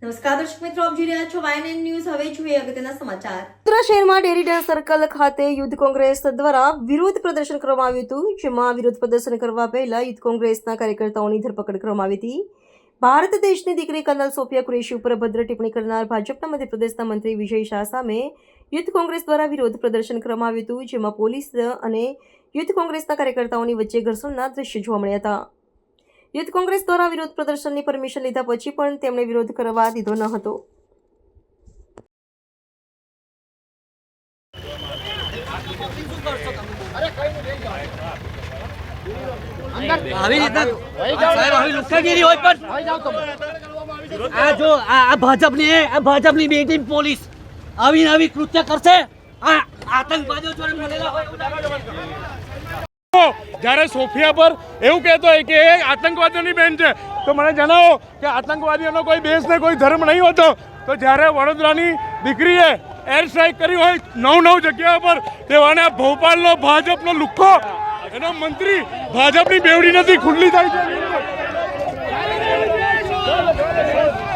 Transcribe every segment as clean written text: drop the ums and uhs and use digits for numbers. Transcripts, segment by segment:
નમસ્કાર દર્શક મિત્રો, આપ જોઈ રહ્યા છો YNN ન્યૂઝ. હવે જોઈએ અગત્યના સમાચાર. વડોદરા શહેરમાં ડેરી ડેર સર્કલ ખાતે યુથ કોંગ્રેસ દ્વારા વિરોધ પ્રદર્શન કરવામાં આવ્યું હતું, જેમાં વિરોધ પ્રદર્શન કરવા પહેલા યુથ કોંગ્રેસના કાર્યકર્તાઓની ધરપકડ કરવામાં આવી હતી. ભારત દેશની દીકરી કર્નલ સોફિયા કુરેશી ઉપર અભદ્ર ટિપ્પણી કરનાર ભાજપના મધ્યપ્રદેશના મંત્રી વિજય શાહ સામે યુથ કોંગ્રેસ દ્વારા વિરોધ પ્રદર્શન કરવામાં આવ્યું હતું, જેમાં પોલીસ અને યુથ કોંગ્રેસના કાર્યકર્તાઓની વચ્ચે ઘર્ષણના દ્રશ્યો જોવા મળ્યા હતા. યુથ કોંગ્રેસ દ્વારા વિરોધ પ્રદર્શનની પરમિશન લીધા પછી પણ તેમણે વિરોધ કરવા દીધો ન હતો. આવી રીતના લુખ્ખાગીરી હોય પણ આ જો આ ભાજપની બેટી પોલીસ આવી આવી કૃત્ય કરશે. આ આતંકવાદીઓ જોડે મળેલા હોય. જ્યારે સોફિયા પર એવું કહેતો હોય કે એ આતંકવાદીઓની બેન છે, તો મને જણાવો કે આતંકવાદીઓનો કોઈ દેશ ને કોઈ ધર્મ નહીં હોતો. તો જ્યારે વડોદરાની દીકરીએ એર સ્ટ્રાઇક કરી હોય 9 જગ્યાઓ પર, તેવાને ભોપાલનો ભાજપનો લુખ્ખો એનો મંત્રી ભાજપની બેવડી નથી ખુલ્લી થાય છે.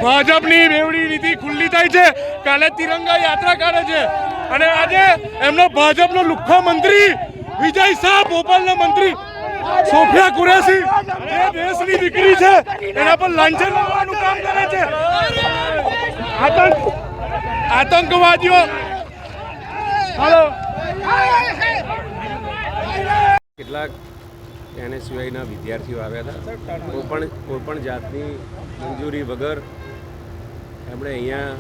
ભાજપની બેવડી નીતિ ખુલ્લી થાય છે. કાલે તિરંગા યાત્રા કાઢે છે અને આજે એમનો ભાજપનો લુખ્ખો મંત્રી વિજય શાહ, ભોપાલના મંત્રી સોફિયા કુરેશી, જે દેશની દીકરી છે એના પર લાંછન લાવવાનું કામ કરે છે. આતંકવાદીઓ કેટલાક NSUIના વિદ્યાર્થીઓ આવ્યા હતા. કોઈ પણ જાતની મંજૂરી વગર એમણે અહીંયા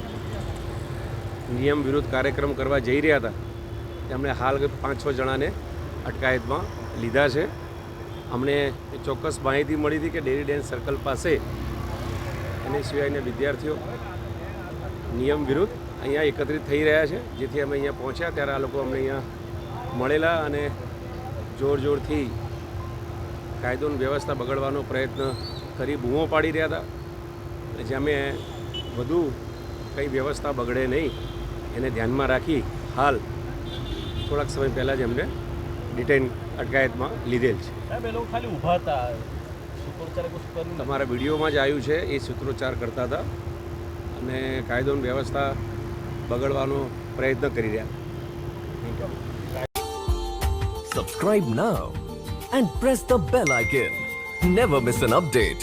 નિયમ વિરુદ્ધ કાર્યક્રમ કરવા જઈ રહ્યા હતા. તેમણે હાલ 5-6 જણાને અટકાયતમાં લીધા છે. અમને ચોક્કસ માહિતી મળી હતી કે ડેરી ડેર સર્કલ પાસે NSUIના વિદ્યાર્થીઓ નિયમ વિરુદ્ધ અહીંયા એકત્રિત થઈ રહ્યા છે. જેથી અમે અહીંયા પહોંચ્યા ત્યારે આ લોકો અમને અહીંયા મળેલા અને જોરથી કાયદોની વ્યવસ્થા બગડવાનો પ્રયત્ન કરી બૂમો પાડી રહ્યા હતા. જે અમે વધુ કંઈ વ્યવસ્થા બગડે નહીં એને ધ્યાનમાં રાખી હાલ થોડાક સમય પહેલાં જ એમને ડિટેન અટકાયતમાં લીધેલ છે. તમારા વિડીયોમાં જ આવ્યું છે, એ સૂત્રોચ્ચાર કરતા હતા અને કાયદોની વ્યવસ્થા બગડવાનો પ્રયત્ન કરી રહ્યા. Subscribe now and press the bell icon. Never miss an update.